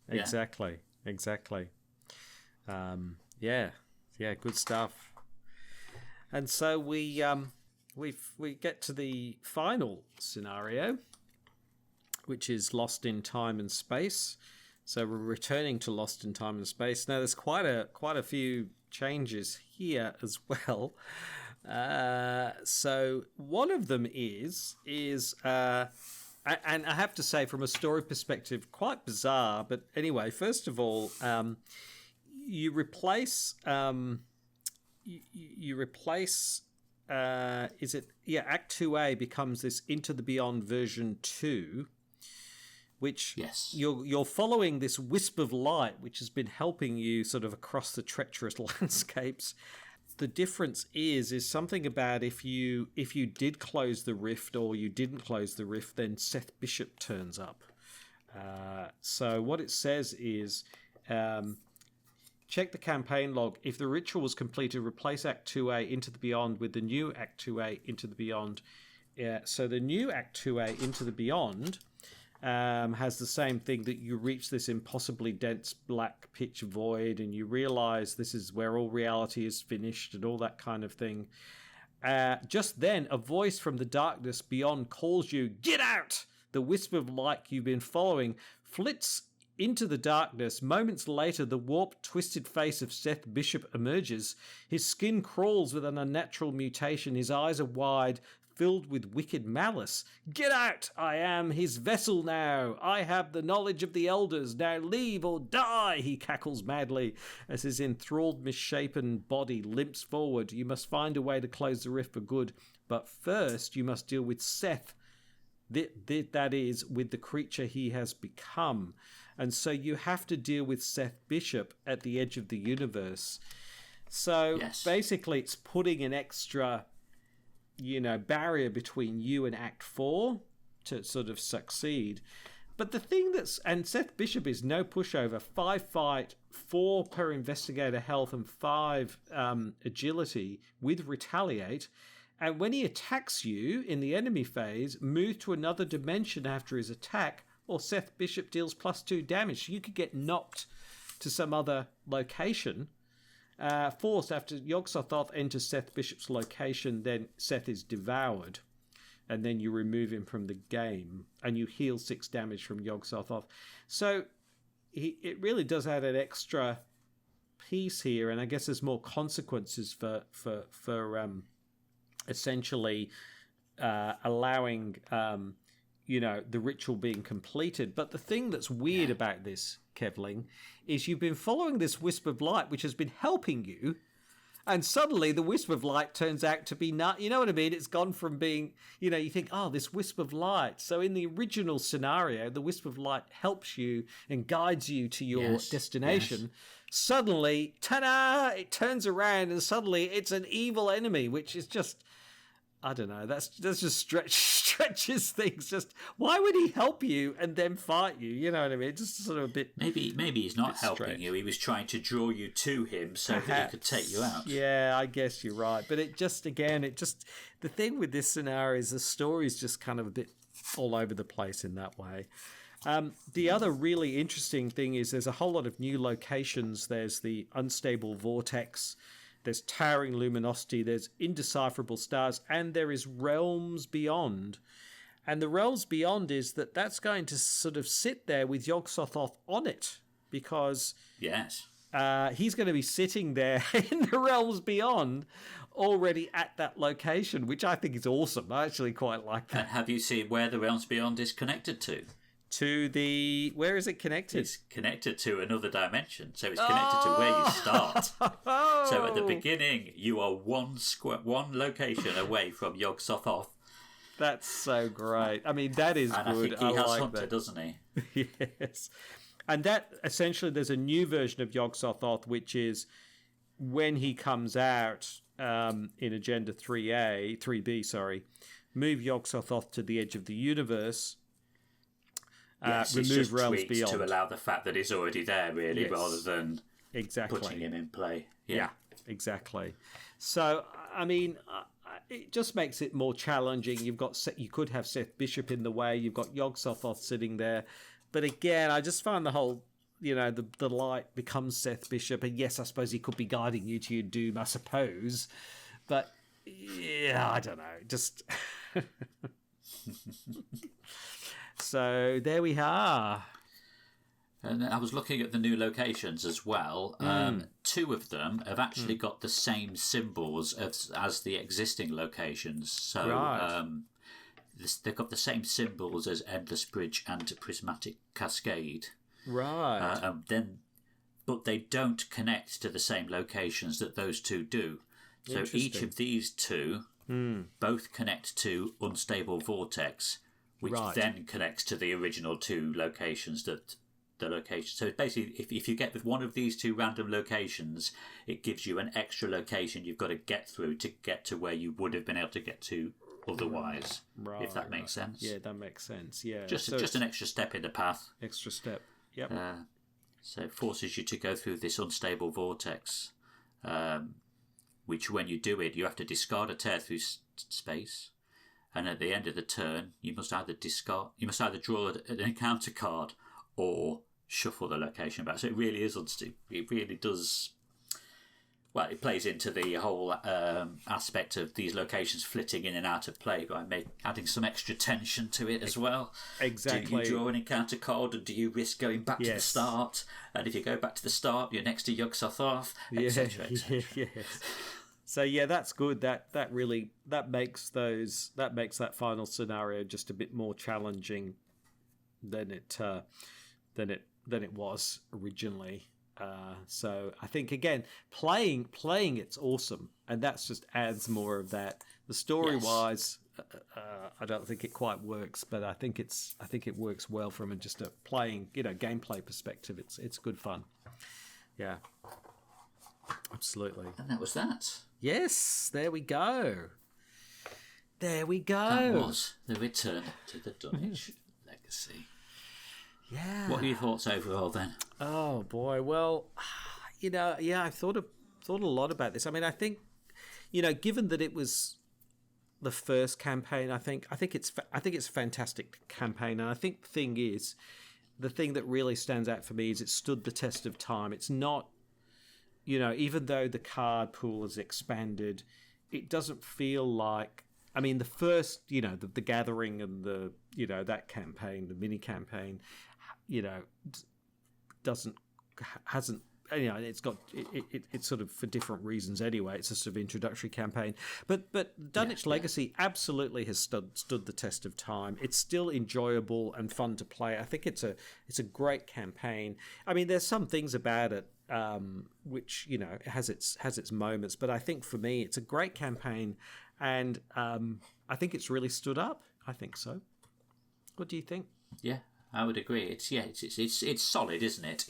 Exactly. Good stuff. And so we get to the final scenario, which is Lost in Time and Space. So we're returning to Lost in Time and Space. Now there's quite a few changes here as well. So one of them is and I have to say, from a story perspective, quite bizarre. But anyway, first of all, you replace Act 2A becomes this Into the Beyond version 2, which you're following this wisp of light, which has been helping you sort of across the treacherous landscapes. The difference is something about if you did close the rift or you didn't close the rift, then Seth Bishop turns up. So what it says is, check the campaign log. If the ritual was completed, replace Act 2A Into the Beyond with the new Act 2A Into the Beyond. So the new Act 2A Into the Beyond has the same thing, that you reach this impossibly dense black pitch void and you realise this is where all reality is finished and all that kind of thing. Just then, a voice from the darkness beyond calls you, "Get out!" The wisp of light you've been following flits into the darkness. Moments later, the warped, twisted face of Seth Bishop emerges. His skin crawls with an unnatural mutation. His eyes are wide, filled with wicked malice. Get out! I am his vessel now. I have the knowledge of the elders. Now leave or die, he cackles madly as his enthralled, misshapen body limps forward. You must find a way to close the rift for good. But first you must deal with Seth. That is, with the creature he has become. And so you have to deal with Seth Bishop at the edge of the universe. So basically it's putting an extra, barrier between you and Act 4 to sort of succeed. But the thing and Seth Bishop is no pushover. 5 fight, 4 per investigator health, and 5 agility with retaliate. And when he attacks you in the enemy phase, move to another dimension after his attack, or Seth Bishop deals +2 damage. So you could get knocked to some other location. Forced after Yog-Sothoth enters Seth Bishop's location, then Seth is devoured. And then you remove him from the game. And you heal 6 damage from Yog-Sothoth. So it really does add an extra piece here. And I guess there's more consequences for essentially allowing the ritual being completed. But the thing that's weird about this, Kevling, is you've been following this wisp of light which has been helping you, and suddenly the wisp of light turns out to be not, you know what I mean? It's gone from being, you think, oh, this wisp of light. So in the original scenario, the wisp of light helps you and guides you to your destination. Yes. Suddenly, ta-da, it turns around and suddenly it's an evil enemy, which is just, I don't know, that's just stretches things. Just why would he help you and then fight you? You know what I mean? Just sort of a bit. Maybe he's not helping you. He was trying to draw you to him so that he could take you out. Yeah, I guess you're right. But the thing with this scenario is the story's just kind of a bit all over the place in that way. The other really interesting thing is there's a whole lot of new locations. There's the unstable vortex. There's towering luminosity, there's indecipherable stars, and there is realms beyond. And the realms beyond is that's going to sort of sit there with Yog-Sothoth on it, because he's going to be sitting there in the realms beyond, already at that location, which I think is awesome. I actually quite like that. Have you seen where the realms beyond is connected to? Where is it connected? It's connected to another dimension, so it's connected to where you start. So at the beginning, you are one location away from Yog-Sothoth. That's so great. I mean, that is and good. I think he has like Hunter, that. Doesn't he? Yes. And that, essentially, there's a new version of Yog-Sothoth, which is when he comes out in Agenda 3B, move Yog-Sothoth to the edge of the universe. Remove realms beyond to allow the fact that he's already there, really, rather than putting him in play. Yeah, exactly. So, I mean, it just makes it more challenging. You could have Seth Bishop in the way. You've got Yog-Sothoth sitting there, but again, I just find the whole, the light becomes Seth Bishop, and yes, I suppose he could be guiding you to your doom, I suppose, but yeah, I don't know, just. So there we are. And I was looking at the new locations as well. 2 of them have actually got the same symbols as the existing locations. So they've got the same symbols as Endless Bridge and Prismatic Cascade. Right. But they don't connect to the same locations that those 2 do. So each of these 2 both connect to Unstable Vortex, which then connects to the original 2 locations So basically, if you get with one of these 2 random locations, it gives you an extra location you've got to get through to get to where you would have been able to get to otherwise. If that makes sense. Yeah, that makes sense. Yeah, just an extra step in the path. Extra step. Yep. So it forces you to go through this unstable vortex, which when you do it, you have to discard a tear through space. And at the end of the turn, you must either draw an encounter card or shuffle the location back. So it really is it really does. Well, it plays into the whole aspect of these locations flitting in and out of play by adding some extra tension to it as well. Exactly. Do you draw an encounter card, or do you risk going back to the start? And if you go back to the start, you're next to Yog-Sothoth, etc. Yes. So yeah, that's good. That really makes that final scenario just a bit more challenging than it was originally. So I think again, playing it's awesome, and that's just adds more of that. The story wise, I don't think it quite works, but I think it works well from just a playing gameplay perspective. It's good fun. Yeah, absolutely. And that was that. Yes, there we go. There we go. That was the return to the Dunwich legacy. Yeah. What are your thoughts overall then? Oh boy, well, I've thought a lot about this. I mean, I think, given that it was the first campaign, I think it's a fantastic campaign, and I think the thing that really stands out for me is it stood the test of time. It's not, even though the card pool has expanded, it doesn't feel like. I mean, the first, the gathering and the, that campaign, the mini campaign, hasn't. It's got it's sort of for different reasons anyway. It's a sort of introductory campaign, but Dunwich Legacy absolutely has stood the test of time. It's still enjoyable and fun to play. I think it's a great campaign. I mean, there's some things about it which has its moments, but I think for me it's a great campaign, and I think it's really stood up. I think so. What do you think? Yeah, I would agree. It's solid, isn't it?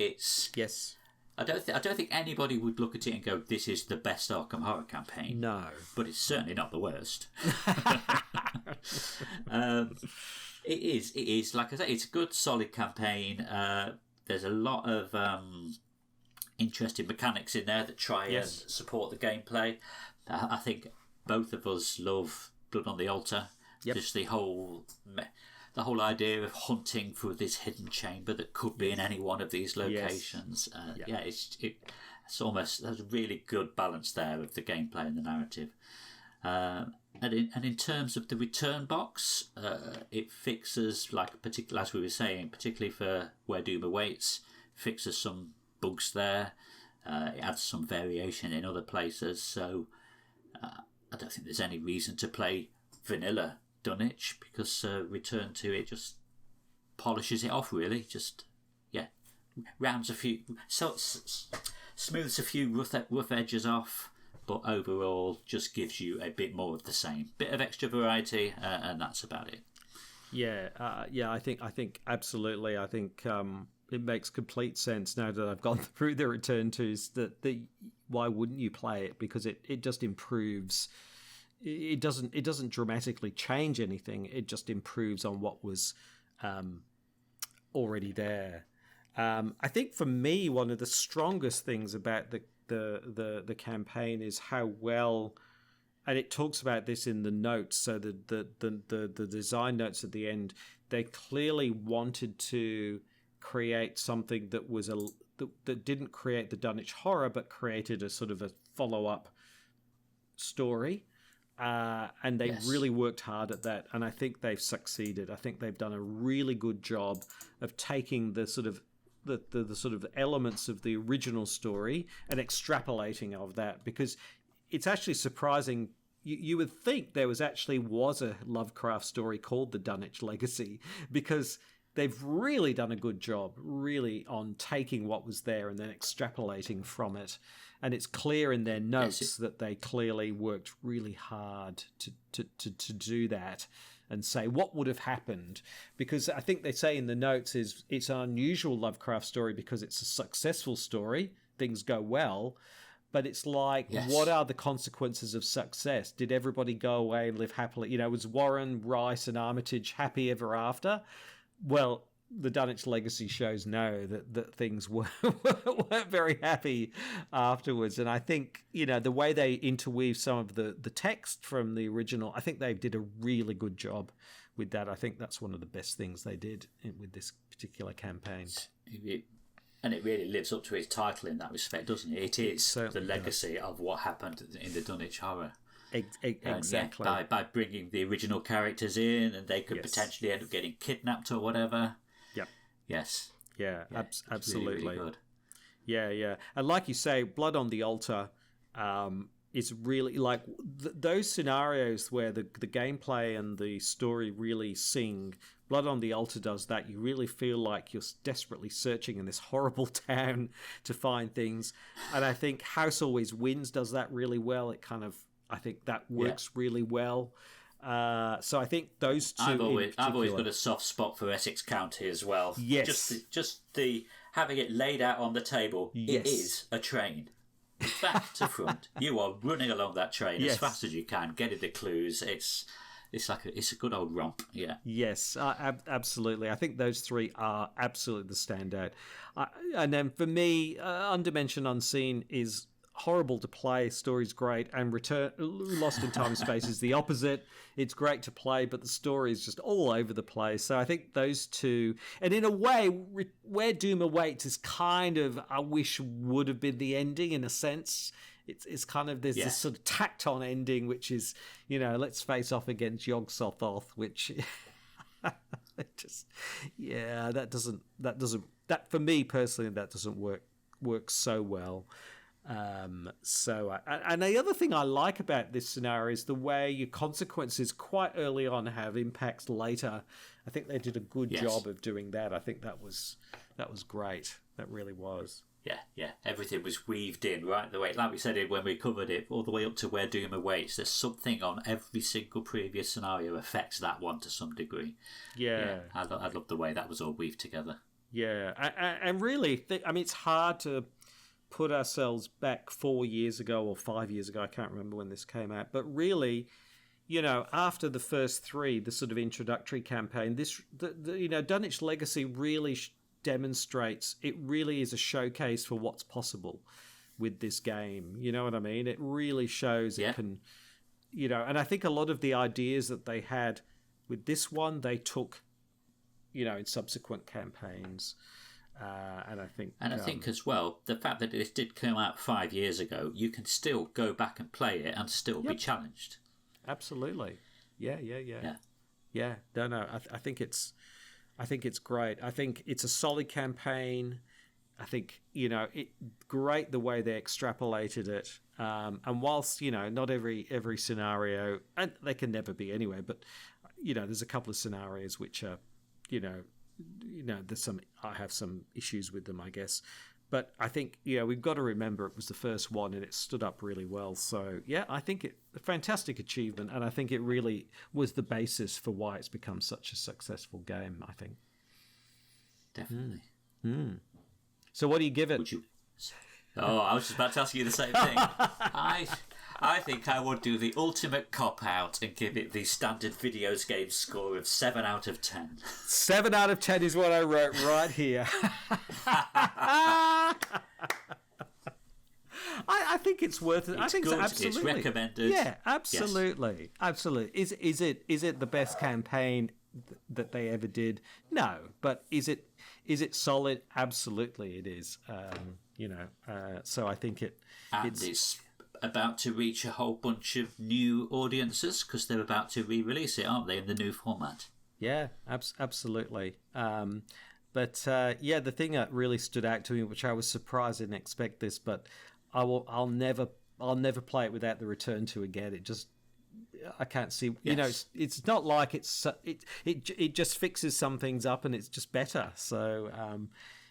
Yes. I don't think anybody would look at it and go, "This is the best Arkham Horror campaign." No, but it's certainly not the worst. It is. Like I say, it's a good, solid campaign. There's a lot of interesting mechanics in there that try and support the gameplay. I think both of us love Blood on the Altar. Yep. Just the whole idea of hunting for this hidden chamber that could be in any one of these locations. It's almost, there's a really good balance there of the gameplay and the narrative. And in terms of the return box, it fixes, as we were saying, particularly for Where Doom Awaits, fixes some bugs there. It adds some variation in other places. So I don't think there's any reason to play vanilla Dunwich, because Return to it just polishes it off, really. Just rounds a few, smooths a few rough edges off, but overall just gives you a bit more of the same, bit of extra variety, and that's about it. I think absolutely. I think it makes complete sense now that I've gone through the Return tos that why wouldn't you play it, because it just improves. It doesn't dramatically change anything. It just improves on what was already there. I think for me, one of the strongest things about the campaign is how well, and it talks about this in the notes. So the design notes at the end, they clearly wanted to create something that was that didn't create the Dunwich horror, but created a sort of a follow-up story. And they really worked hard at that, and I think they've succeeded. I think they've done a really good job of taking the sort of the sort of elements of the original story and extrapolating of that, because it's actually surprising. You would think there was a Lovecraft story called The Dunwich Legacy, because they've really done a good job, really, on taking what was there and then extrapolating from it. And it's clear in their notes that they clearly worked really hard to do that and say what would have happened. Because I think they say in the notes it's an unusual Lovecraft story because it's a successful story. Things go well. But it's like, what are the consequences of success? Did everybody go away and live happily? Was Warren, Rice, and Armitage happy ever after? Well, the Dunwich Legacy shows that things weren't very happy afterwards. And I think, the way they interweave some of the text from the original, I think they did a really good job with that. I think that's one of the best things they did with this particular campaign. And it really lives up to its title in that respect, doesn't it? It is the legacy of what happened in the Dunwich horror. Exactly. By bringing the original characters in, and they could potentially end up getting kidnapped or whatever. Yep. Yes. Yeah, absolutely. Really, really good. Yeah. And like you say, Blood on the Altar, is really like those scenarios where the gameplay and the story really sing. Blood on the Altar does that. You really feel like you're desperately searching in this horrible town to find things. And I think House Always Wins does that really well. I think that works really well. So I think those two. I've always got a soft spot for Essex County as well. Yes, just the having it laid out on the table. Yes. It is a train, back to front. You are running along that train as fast as you can, getting the clues. It's a good old romp. Yeah. Yes, absolutely. I think those three are absolutely the standout. And then for me, Undimension Unseen is horrible to play, story's great, and Lost in Time and Space is the opposite. It's great to play, but the story is just all over the place. So I think those two, and in a way, Where Doom Awaits is kind of, I wish would have been the ending in a sense. It's kind of, there's this sort of tacked on ending, which is, let's face off against Yog-Sothoth, which that for me personally, that doesn't work so well. And the other thing I like about this scenario is the way your consequences quite early on have impacts later. I think they did a good job of doing that. I think that was great. That really was. Yeah. Everything was weaved in right the way, like we said it when we covered it, all the way up to Where Doom Awaits. There's something on every single previous scenario affects that one to some degree. Yeah. I love the way that was all weaved together. Yeah, and really, it's hard to put ourselves back 4 years ago or 5 years ago. I can't remember when this came out, but really, after the first three, the sort of introductory campaign, Dunwich Legacy really demonstrates it really is a showcase for what's possible with this game. You know what I mean? It really shows it can, and I think a lot of the ideas that they had with this one, they took, in subsequent campaigns. And I think as well, the fact that it did come out 5 years ago, you can still go back and play it and still be challenged. Absolutely. Yeah. No. I think it's great. I think it's a solid campaign. I think great the way they extrapolated it. And whilst not every scenario, and they can never be anyway, but there's a couple of scenarios which are I have some issues with them, I guess. But I think, we've got to remember it was the first one and it stood up really well. So, I think a fantastic achievement. And I think it really was the basis for why it's become such a successful game, I think. Definitely. So what do you give it? I was just about to ask you the same thing. I think I would do the ultimate cop-out and give it the standard videos game score of 7 out of 10. 7 out of 10 is what I wrote right here. I think it's worth it. I think good. It's absolutely. It's recommended. Yeah, absolutely. Yes. Absolutely. Is it the best campaign that they ever did? No. But is it solid? Absolutely it is. So I think it's about to reach a whole bunch of new audiences because they're about to re-release it, aren't they, in the new format? Yeah, absolutely. But the thing that really stood out to me, which I was surprised I didn't expect this, but I'll never play it without the Return to again. I can't see. Yes. It's not like it just fixes some things up and it's just better. So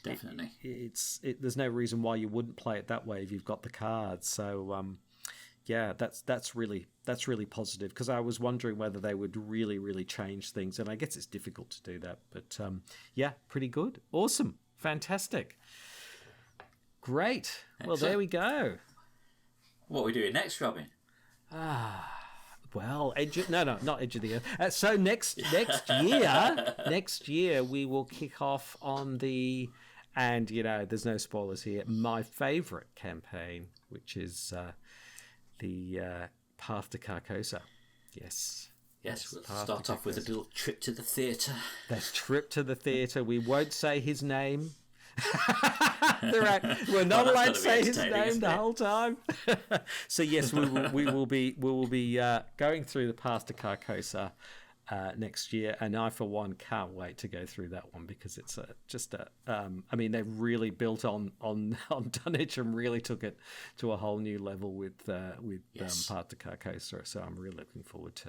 definitely, there's no reason why you wouldn't play it that way if you've got the cards. So that's really positive because I was wondering whether they would really change things, and I guess it's difficult to do that. But pretty good, awesome, fantastic, great. Excellent. Well, there we go. What are we doing next, Robin? Well, not Edge of the Earth. So next year we will kick off on the, and there's no spoilers here, my favourite campaign, which is the Path to Carcosa. Yes, we'll start off with a little trip to the theatre. That trip to the theatre. We won't say his name. We're not allowed to say his name the whole time. So yes, we will be going through the Path to Carcosa, next year, and I, for one, can't wait to go through that one because it's I mean, they've really built on Dunwich and really took it to a whole new level with Part de Carcosa. So I'm really looking forward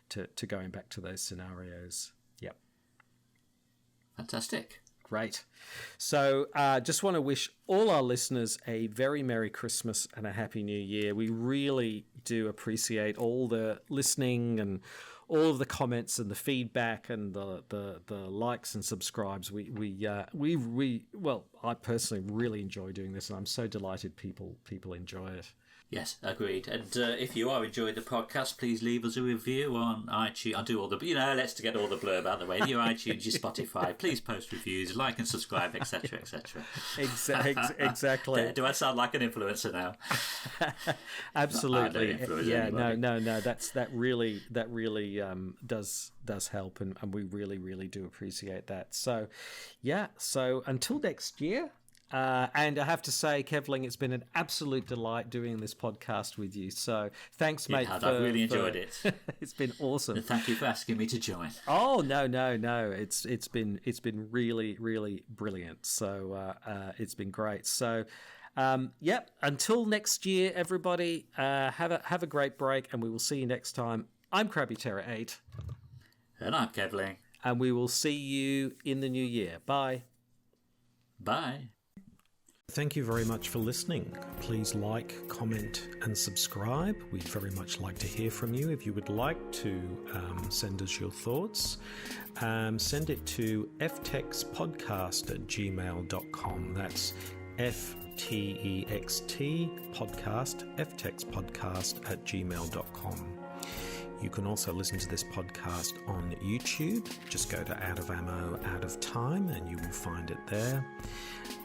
to going back to those scenarios. Yep. Fantastic. Great. So just want to wish all our listeners a very Merry Christmas and a Happy New Year. We really do appreciate all the listening and all of the comments and the feedback and the likes and subscribes. Well, I personally really enjoy doing this, and I'm so delighted people enjoy it. Yes, agreed. And if you are enjoying the podcast, please leave us a review on iTunes. I'll do all the, let's get all the blurb out of the way. Your iTunes, your Spotify, please post reviews, like and subscribe, etc., etc. Exactly. Do I sound like an influencer now? Absolutely. No. That really does help, and we really do appreciate that. So, So until next year. And I have to say, Kevling, it's been an absolute delight doing this podcast with you. So thanks, mate. I've really enjoyed it. It's been awesome. And thank you for asking me to join. Oh no! It's been really brilliant. So it's been great. So until next year, everybody, have a great break, and we will see you next time. I'm Krabby Terror 8, and I'm Kevling, and we will see you in the new year. Bye. Bye. Thank you very much for listening. Please like, comment and subscribe. We'd very much like to hear from you. If you would like to send us your thoughts, send it to ftextpodcast@gmail.com. That's FTEXT podcast, ftextpodcast@gmail.com. You can also listen to this podcast on YouTube. Just go to Out of Ammo, Out of Time, and you will find it there.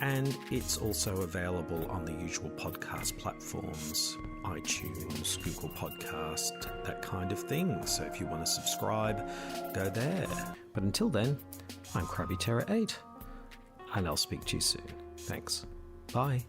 And it's also available on the usual podcast platforms, iTunes, Google Podcast, that kind of thing. So if you want to subscribe, go there. But until then, I'm Krabby Terror 8, and I'll speak to you soon. Thanks. Bye.